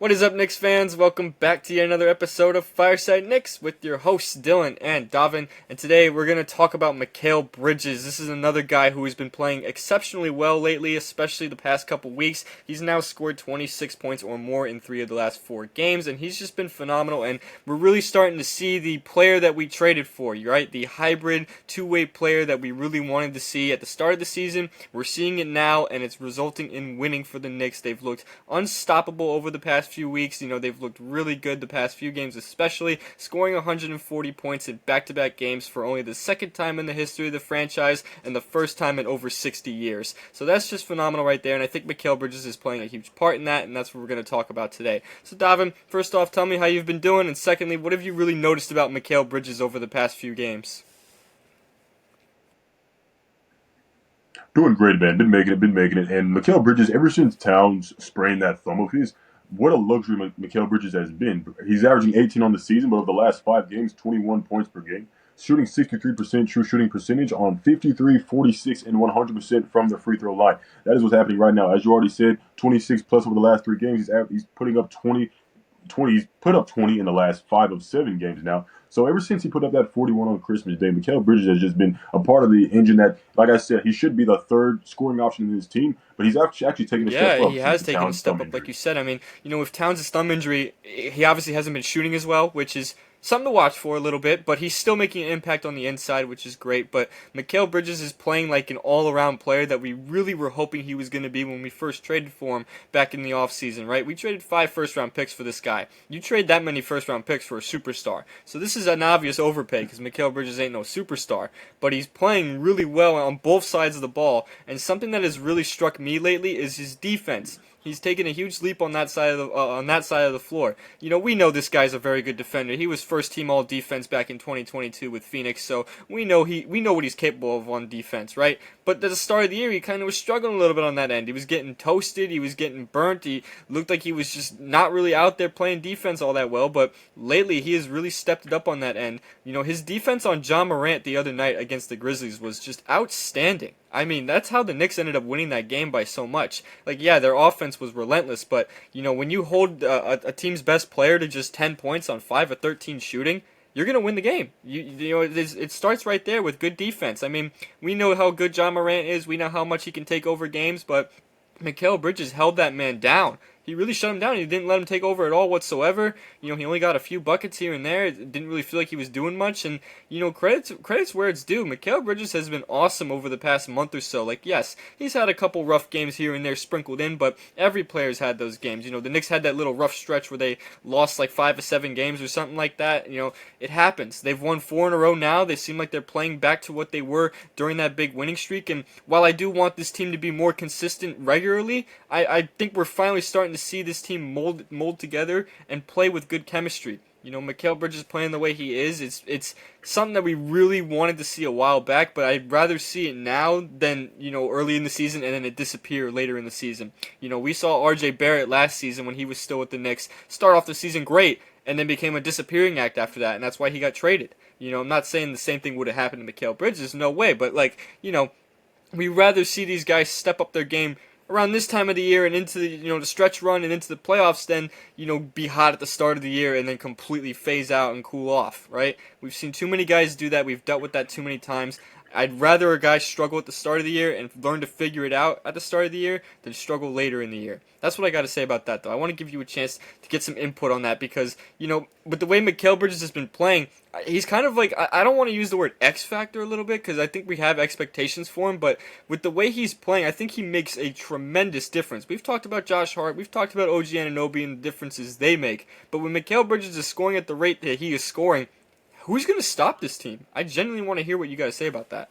What is up, Knicks fans? Welcome back to yet another episode of Fireside Knicks with your hosts Dylan and Davin. And today we're going to talk about Mikal Bridges. This is another guy who has been playing exceptionally well lately, especially the past couple weeks. He's now scored 26 points or more in 3 of the last 4 games, and he's just been phenomenal. And we're really starting to see the player that we traded for, right? The hybrid two-way player that we really wanted to see at the start of the season. We're seeing it now, and it's resulting in winning for the Knicks. They've looked unstoppable over the past few weeks. They've looked really good the past few games, especially scoring 140 points in back-to-back games for only the second time in the history of the franchise and the first time in over 60 years. So that's just phenomenal right there, and I think Mikal Bridges is playing a huge part in that, and that's what we're going to talk about today. So Davin, first off, tell me how you've been doing, and secondly, what have you really noticed about Mikal Bridges over the past few games? Doing great, man. Been making it. And Mikal Bridges, ever since Towns sprained that thumb of his, what a luxury Mikal Bridges has been. He's averaging 18 on the season, but over the last 5 games, 21 points per game. Shooting 63% true shooting percentage on 53, 46, and 100% from the free throw line. That is what's happening right now. As you already said, 26 plus over the last 3 games. He's putting up 20. He's put up 20 in the last 5 of 7 games now. So ever since he put up that 41 on Christmas Day, Mikal Bridges has just been a part of the engine that, like I said, he should be the third scoring option in his team, but he's actually taken a step Yeah, up he since has the taken a Towns thumb step up, like injury. you said. I mean, with Towns' thumb injury, he obviously hasn't been shooting as well, which is something to watch for a little bit, but he's still making an impact on the inside, which is great. But Mikal Bridges is playing like an all-around player that we really were hoping he was going to be when we first traded for him back in the offseason, right? We traded 5 first-round picks for this guy. You trade that many first-round picks for a superstar. So this is an obvious overpay because Mikal Bridges ain't no superstar, but he's playing really well on both sides of the ball, and something that has really struck me lately is his defense. He's taken a huge leap on that side of the floor. We know this guy's a very good defender. He was first team all defense back in 2022 with Phoenix, so we know what he's capable of on defense, right? But at the start of the year, he kind of was struggling a little bit on that end. He was getting toasted. He was getting burnt. He looked like he was just not really out there playing defense all that well. But lately, he has really stepped it up on that end. His defense on John Morant the other night against the Grizzlies was just outstanding. I mean, that's how the Knicks ended up winning that game by so much. Like, yeah, their offense was relentless, but, when you hold a team's best player to just 10 points on 5 of 13 shooting, you're going to win the game. It starts right there with good defense. I mean, we know how good John Morant is. We know how much he can take over games, but Mikal Bridges held that man down. He really shut him down. He didn't let him take over at all whatsoever. He only got a few buckets here and there. It didn't really feel like he was doing much. And, credit's where it's due. Mikal Bridges has been awesome over the past month or so. Like, yes, he's had a couple rough games here and there sprinkled in, but every player's had those games. The Knicks had that little rough stretch where they lost like 5 or 7 games or something like that. It happens. They've won 4 in a row now. They seem like they're playing back to what they were during that big winning streak. And while I do want this team to be more consistent regularly, I think we're finally starting to see this team mold together and play with good chemistry. Mikal Bridges playing the way he is, it's something that we really wanted to see a while back, but I'd rather see it now than, early in the season and then it disappear later in the season. We saw RJ Barrett last season when he was still with the Knicks start off the season great and then became a disappearing act after that, and that's why he got traded. I'm not saying the same thing would have happened to Mikal Bridges, no way, but we'd rather see these guys step up their game around this time of the year and into the stretch run and into the playoffs than be hot at the start of the year and then completely phase out and cool off, right? We've seen too many guys do that. We've dealt with that too many times. I'd rather a guy struggle at the start of the year and learn to figure it out at the start of the year than struggle later in the year. That's what I got to say about that, though. I want to give you a chance to get some input on that because, with the way Mikal Bridges has been playing, he's kind of like, I don't want to use the word X factor a little bit because I think we have expectations for him, but with the way he's playing, I think he makes a tremendous difference. We've talked about Josh Hart, we've talked about OG Anunoby and the differences they make, but when Mikal Bridges is scoring at the rate that he is scoring, who's going to stop this team? I genuinely want to hear what you got to say about that.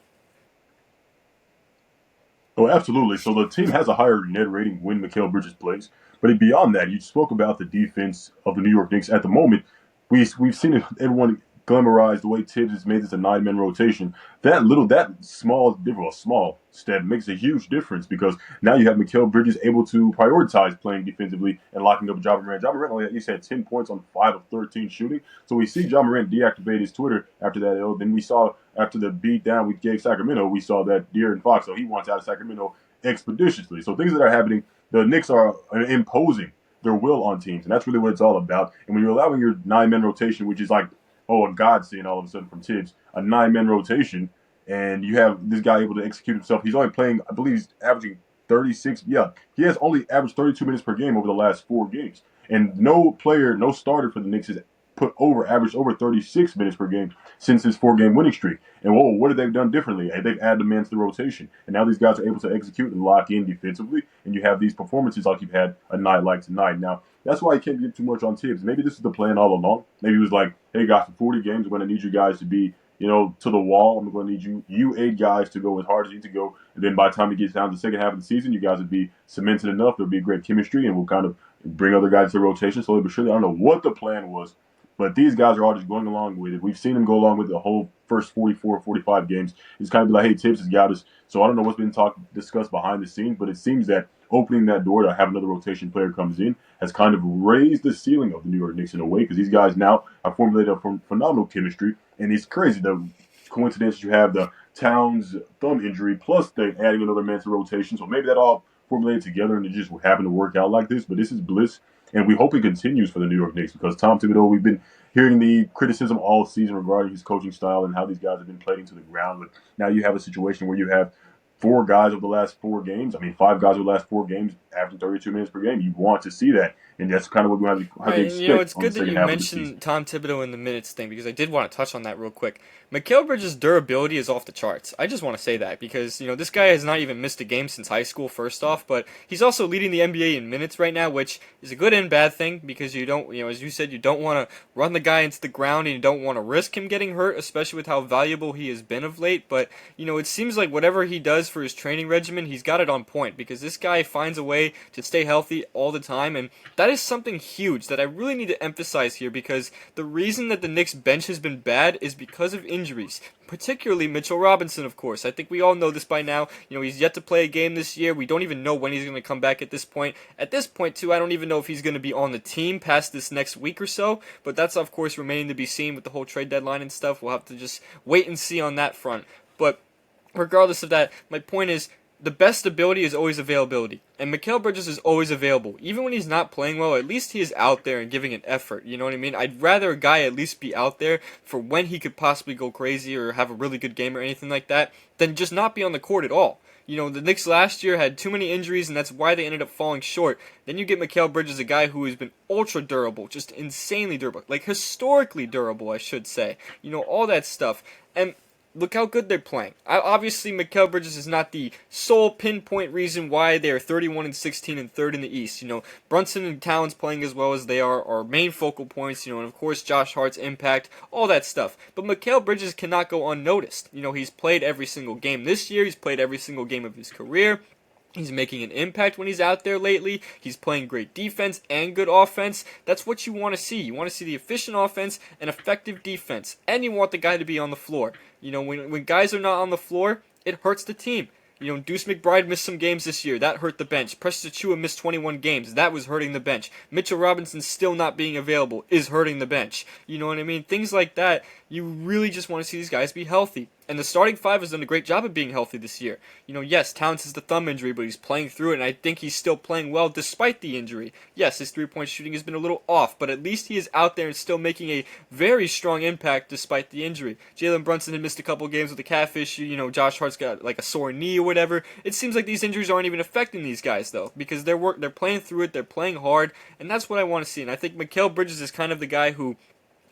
Oh, absolutely. So the team has a higher net rating when Mikal Bridges plays. But beyond that, you spoke about the defense of the New York Knicks. At the moment, we've seen everyone glamorize the way Tibbs has made this a 9-man rotation. That small step makes a huge difference because now you have Mikal Bridges able to prioritize playing defensively and locking up Ja Morant. Ja Morant only had 10 points on 5 of 13 shooting. So we see Ja Morant deactivate his Twitter after that. Then we saw after the beat down we gave Sacramento, we saw that De'Aaron Fox, so he wants out of Sacramento expeditiously. So things that are happening, the Knicks are imposing their will on teams, and that's really what it's all about. And when you're allowing your 9 man rotation, which is like, oh, a godsend all of a sudden from Tibbs, a 9 man rotation, and you have this guy able to execute himself. He's only playing, I believe, he's averaging 36. Yeah, he has only averaged 32 minutes per game over the last 4 games, and no player, no starter for the Knicks has averaged over 36 minutes per game since his 4 game winning streak. And whoa, what have they done differently? They've added a man to the rotation, and now these guys are able to execute and lock in defensively. And you have these performances like you've had a night like tonight. Now that's why I can't get too much on Tibbs. Maybe this is the plan all along. Maybe he was like, hey guys, for 40 games, I'm going to need you guys to be, to the wall. I'm going to need you 8 guys to go as hard as you need to go. And then by the time it gets down to the second half of the season, you guys would be cemented enough. There'll be great chemistry, and we'll kind of bring other guys to the rotation slowly but surely. I don't know what the plan was, but these guys are all just going along with it. We've seen them go along with the whole first 44, 45 games. It's kind of like, hey, Tibbs has got us. So I don't know what's been discussed behind the scenes, but it seems that opening that door to have another rotation player comes in has kind of raised the ceiling of the New York Knicks in a way, because these guys now have formulated a phenomenal chemistry. And it's crazy, the coincidence you have the Towns thumb injury plus they adding another man to the rotation. So maybe that all formulated together and it just happened to work out like this. But this is bliss. And we hope it continues for the New York Knicks, because Tom Thibodeau, we've been hearing the criticism all season regarding his coaching style and how these guys have been playing to the ground. But now you have a situation where you have 4 guys over the last 4 games. I mean, 5 guys over the last 4 games averaging 32 minutes per game. You want to see that. And that's kind of what we have to Right, and expect it's on the good that second you half of the season. mentioned Tom Thibodeau in the minutes thing, because I did want to touch on that real quick. Mikal Bridges' durability is off the charts. I just want to say that because, this guy has not even missed a game since high school, first off, but he's also leading the NBA in minutes right now, which is a good and bad thing because you don't, as you said, you don't want to run the guy into the ground and you don't want to risk him getting hurt, especially with how valuable he has been of late. But, it seems like whatever he does for his training regimen, he's got it on point because this guy finds a way to stay healthy all the time, and that is something huge that I really need to emphasize here, because the reason that the Knicks bench has been bad is because of injuries. Particularly Mitchell Robinson, of course. I think we all know this by now. He's yet to play a game this year. We don't even know when he's going to come back at this point. At this point, too, I don't even know if he's going to be on the team past this next week or so. But that's, of course, remaining to be seen with the whole trade deadline and stuff. We'll have to just wait and see on that front. But regardless of that, my point is, the best ability is always availability. And Mikal Bridges is always available. Even when he's not playing well, at least he is out there and giving an effort. You know what I mean? I'd rather a guy at least be out there for when he could possibly go crazy or have a really good game or anything like that, than just not be on the court at all. The Knicks last year had too many injuries, and that's why they ended up falling short. Then you get Mikal Bridges, a guy who has been ultra durable, just insanely durable. Like, historically durable, I should say. All that stuff. And look how good they're playing. Obviously, Mikal Bridges is not the sole pinpoint reason why they are 31-16 and third in the East. Brunson and Towns playing as well as they are main focal points. And of course Josh Hart's impact, all that stuff. But Mikal Bridges cannot go unnoticed. He's played every single game this year. He's played every single game of his career. He's making an impact when he's out there lately. He's playing great defense and good offense. That's what you want to see. You want to see the efficient offense and effective defense. And you want the guy to be on the floor. When guys are not on the floor, it hurts the team. Deuce McBride missed some games this year. That hurt the bench. Precious Achiuwa missed 21 games. That was hurting the bench. Mitchell Robinson still not being available is hurting the bench. You know what I mean? Things like that, you really just want to see these guys be healthy. And the starting 5 has done a great job of being healthy this year. Yes, Towns has the thumb injury, but he's playing through it, and I think he's still playing well despite the injury. Yes, his three-point shooting has been a little off, but at least he is out there and still making a very strong impact despite the injury. Jalen Brunson had missed a couple games with a calf issue. Josh Hart's got like a sore knee or whatever. It seems like these injuries aren't even affecting these guys, though, because they're playing through it, they're playing hard, and that's what I want to see. And I think Mikal Bridges is kind of the guy who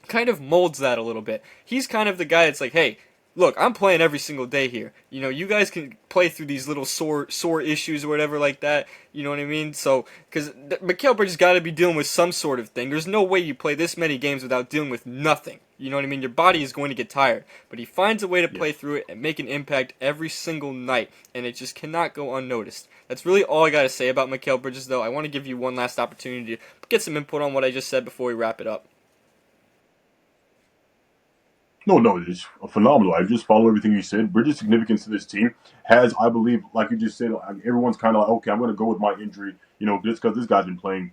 kind of molds that a little bit. He's kind of the guy that's like, hey, look, I'm playing every single day here. You guys can play through these little sore issues or whatever like that. You know what I mean? So, because Mikal Bridges got to be dealing with some sort of thing. There's no way you play this many games without dealing with nothing. You know what I mean? Your body is going to get tired. But he finds a way to play through it and make an impact every single night. And it just cannot go unnoticed. That's really all I got to say about Mikal Bridges, though. I want to give you one last opportunity to get some input on what I just said before we wrap it up. No, it's phenomenal. I just follow everything you said. Bridges' significance to this team has, I believe, like you just said, everyone's kind of like, okay, I'm going to go with my injury, just because this guy's been playing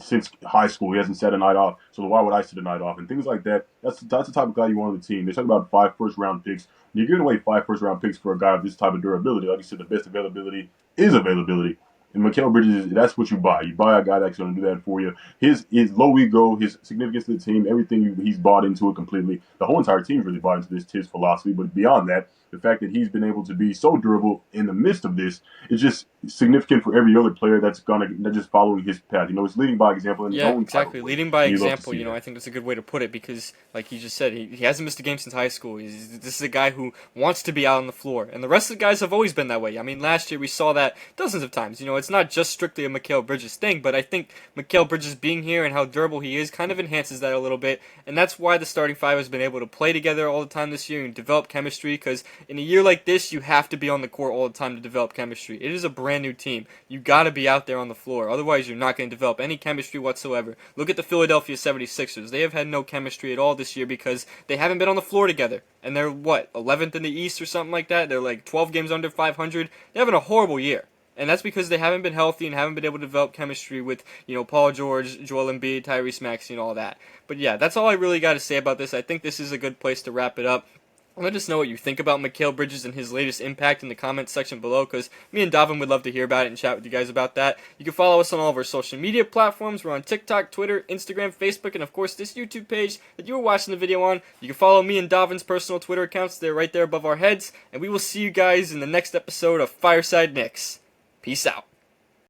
since high school. He hasn't set a night off, so why would I set a night off? And things like that. That's the type of guy you want on the team. They talk about 5 first-round picks. When you're giving away 5 first-round picks for a guy of this type of durability, like you said, the best availability is availability. And Mikal Bridges, that's what you buy. You buy a guy that's going to do that for you. His low ego, his significance to the team, everything he's bought into it completely. The whole entire team's really bought into his philosophy. But beyond that, the fact that he's been able to be so durable in the midst of this is just significant for every other player that's just following his path. He's leading by example in his Yeah, own type of exactly. way, Leading by and you love to example, see that. I think that's a good way to put it because, like you just said, he hasn't missed a game since high school. This is a guy who wants to be out on the floor, and the rest of the guys have always been that way. I mean, last year we saw that dozens of times. It's not just strictly a Mikal Bridges thing, but I think Mikal Bridges being here and how durable he is kind of enhances that a little bit, and that's why the starting five has been able to play together all the time this year and develop chemistry, because in a year like this, you have to be on the court all the time to develop chemistry. It is a brand new team. You got to be out there on the floor, otherwise you're not going to develop any chemistry whatsoever. Look at the Philadelphia 76ers. They have had no chemistry at all this year because they haven't been on the floor together. And they're, 11th in the East or something like that? They're like 12 games under 500. They're having a horrible year. And that's because they haven't been healthy and haven't been able to develop chemistry with, Paul George, Joel Embiid, Tyrese Maxey, and all that. But yeah, that's all I really got to say about this. I think this is a good place to wrap it up. Let us know what you think about Mikal Bridges and his latest impact in the comments section below, because me and Davin would love to hear about it and chat with you guys about that. You can follow us on all of our social media platforms. We're on TikTok, Twitter, Instagram, Facebook, and of course this YouTube page that you were watching the video on. You can follow me and Davin's personal Twitter accounts. They're right there above our heads. And we will see you guys in the next episode of Fireside Knicks. Peace out.